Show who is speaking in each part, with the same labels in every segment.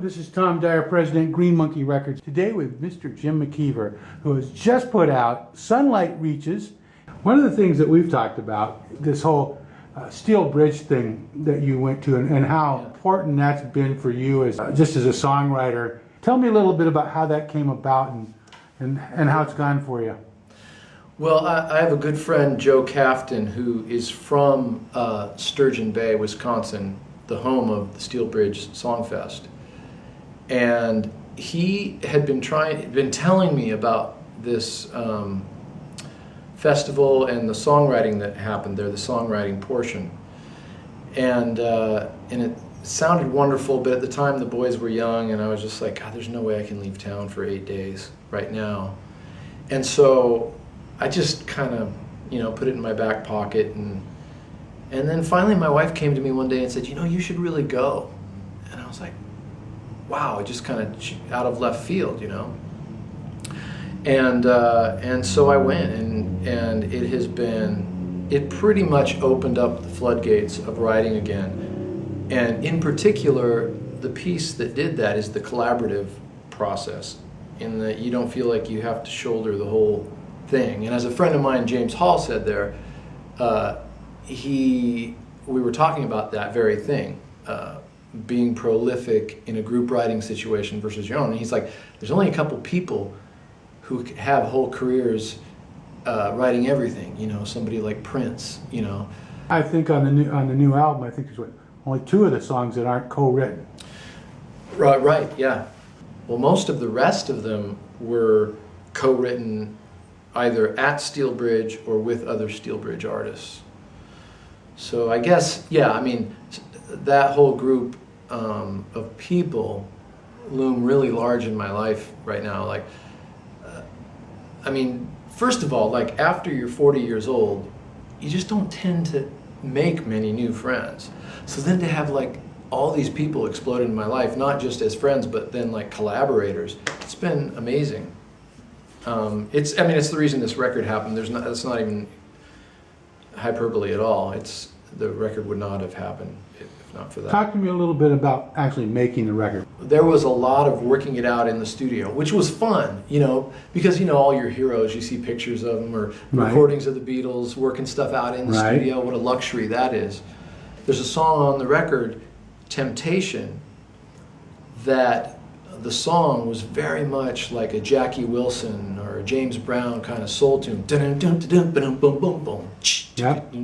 Speaker 1: This is Tom Dyer, President, Green Monkey Records. Today with Mr. Jimm McIver, who has just put out Sunlight Reaches. One of the things that we've talked about, this whole steel bridge thing that you went to, and how important that's been for you as just as a songwriter. Tell me a little bit about how that came about and how it's gone for you.
Speaker 2: Well, I have a good friend, Joe Cafton, who is from Sturgeon Bay, Wisconsin, the home of the Steel Bridge Songfest. And he had been telling me about this festival and the songwriting that happened there, the songwriting portion. And it sounded wonderful, but at the time the boys were young, and I was just like, God, there's no way I can leave town for 8 days right now. And so I just kind of, put it in my back pocket, and then finally my wife came to me one day and said, you should really go. And I was like, wow, just kind of out of left field, And so I went, and it pretty much opened up the floodgates of writing again. And in particular, the piece that did that is the collaborative process, in that you don't feel like you have to shoulder the whole thing. And as a friend of mine, James Hall, said there, we were talking about that very thing, being prolific in a group writing situation versus your own. And he's like, there's only a couple people who have whole careers writing everything, somebody like Prince,
Speaker 1: I think on the new album, I think there's only 2 of the songs that aren't co-written.
Speaker 2: Right, yeah. Well, most of the rest of them were co-written either at Steel Bridge or with other Steel Bridge artists. So I guess, that whole group of people loom really large in my life right now. First of all, after you're 40 years old, you just don't tend to make many new friends. So then to have all these people explode in my life, not just as friends, but then collaborators, it's been amazing. It's the reason this record happened. It's not even hyperbole at all. The record would not have happened if not for that.
Speaker 1: Talk to me a little bit about actually making the record.
Speaker 2: There was a lot of working it out in the studio, which was fun, because all your heroes, you see pictures of them or recordings of the Beatles, working stuff out in the studio. What a luxury that is. There's a song on the record, Temptation, that the song was very much like a Jackie Wilson or a James Brown kind of soul tune.
Speaker 1: Yep.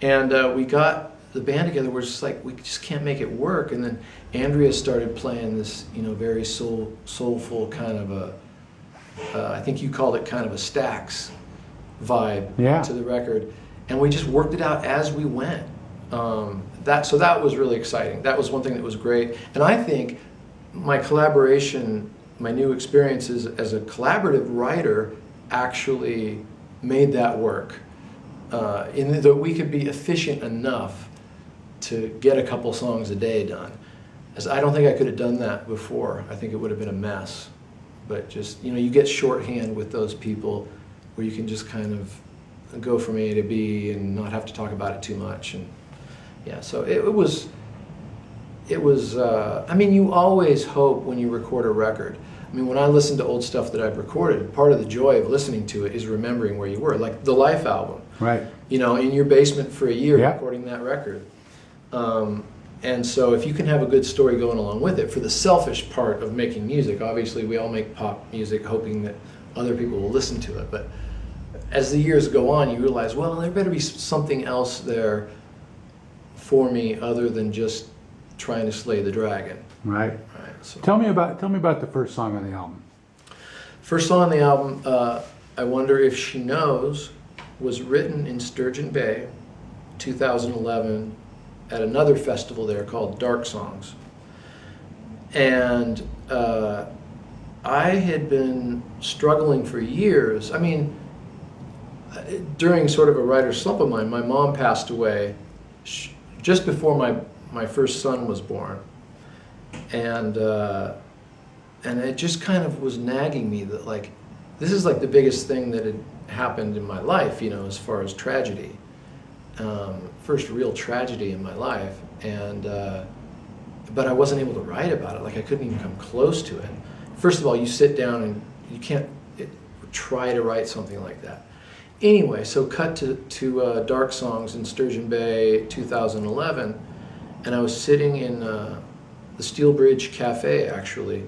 Speaker 2: And we got the band together. We're just like, we just can't make it work. And then Andrea started playing this, very soulful kind of I think you called it kind of a Stax vibe to the record. And we just worked it out as we went. So that was really exciting. That was one thing that was great. And I think my collaboration, my new experiences as a collaborative writer actually made that work. In that we could be efficient enough to get a couple songs a day done. As I don't think I could have done that before. I think it would have been a mess. But just, you get shorthand with those people where you can just kind of go from A to B and not have to talk about it too much. And so it was, you always hope when you record a record. When I listen to old stuff that I've recorded, part of the joy of listening to it is remembering where you were, like the Life album.
Speaker 1: Right.
Speaker 2: In your basement for a year recording that record. And so if you can have a good story going along with it, for the selfish part of making music, obviously we all make pop music hoping that other people will listen to it. But as the years go on, you realize, well, there better be something else there for me other than just trying to slay the dragon.
Speaker 1: Right. So. Tell me about the first song on the album.
Speaker 2: First song on the album, I Wonder If She Knows, was written in Sturgeon Bay, 2011, at another festival there called Dark Songs. And I had been struggling for years. During sort of a writer's slump of mine, my mom passed away just before my first son was born. And it just kind of was nagging me that this is the biggest thing that had happened in my life, as far as tragedy. First real tragedy in my life. but I wasn't able to write about it. Like I couldn't even come close to it. First of all, you sit down and you can't try to write something like that. Anyway, so cut to Dark Songs in Sturgeon Bay, 2011, and I was sitting in the Steel Bridge Cafe, actually,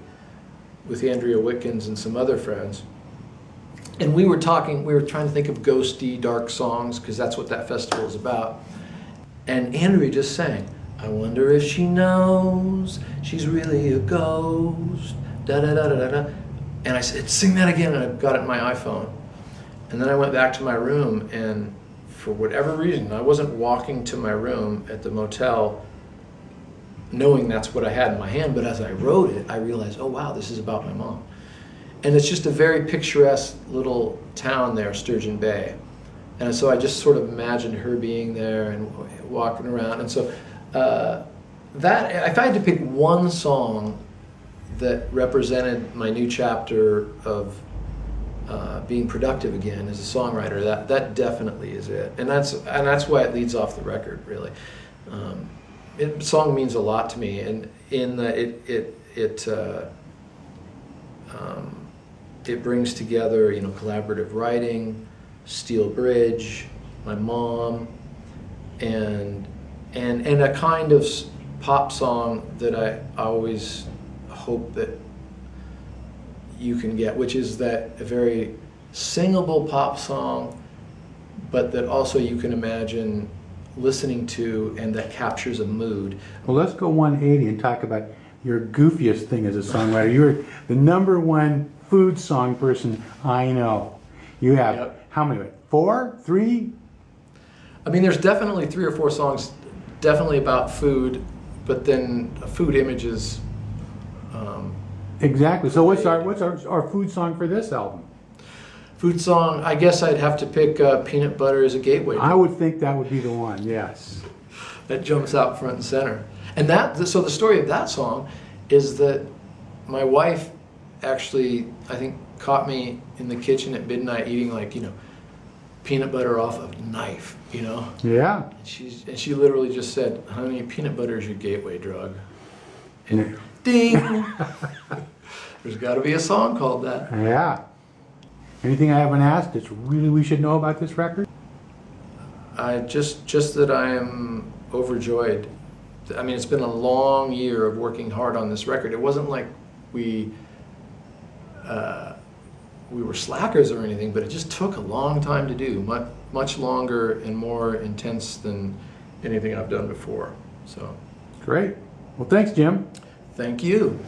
Speaker 2: with Andrea Witkins and some other friends. And we were trying to think of ghosty, dark songs, because that's what that festival is about. And Andrea just sang, I wonder if she knows she's really a ghost, da-da-da-da-da-da. And I said, sing that again, and I got it in my iPhone. And then I went back to my room, and for whatever reason, I wasn't walking to my room at the motel knowing that's what I had in my hand, but as I wrote it, I realized, oh wow, this is about my mom. And it's just a very picturesque little town there, Sturgeon Bay. And so I just sort of imagined her being there and walking around. And so that, if I had to pick one song that represented my new chapter of being productive again as a songwriter, that definitely is it. And that's why it leads off the record, really. Song means a lot to me, and in that it brings together, collaborative writing, Steel Bridge, my mom, and a kind of pop song that I always hope that you can get, which is that a very singable pop song, but that also you can imagine listening to and that captures a mood.
Speaker 1: Well, let's go 180 and talk about your goofiest thing as a songwriter. You're the #1 food song person I know. You have how many? 4? 3?
Speaker 2: I mean, there's definitely 3 or 4 songs definitely about food, but then food images.
Speaker 1: Exactly. So what's our food song for this album?
Speaker 2: Food song, I guess I'd have to pick Peanut Butter as a Gateway.
Speaker 1: I would think that would be the one, yes.
Speaker 2: That jumps out front and center. And so the story of that song is that my wife actually, I think, caught me in the kitchen at midnight eating peanut butter off a knife,
Speaker 1: Yeah.
Speaker 2: And she literally just said, honey, peanut butter is your gateway drug. And ding! There's got to be a song called that.
Speaker 1: Yeah. Anything I haven't asked that's really we should know about this record?
Speaker 2: Just that I am overjoyed. I mean, it's been a long year of working hard on this record. It wasn't like we were slackers or anything, but it just took a long time to do, much longer and more intense than anything I've done before. So,
Speaker 1: great. Well, thanks, Jim.
Speaker 2: Thank you.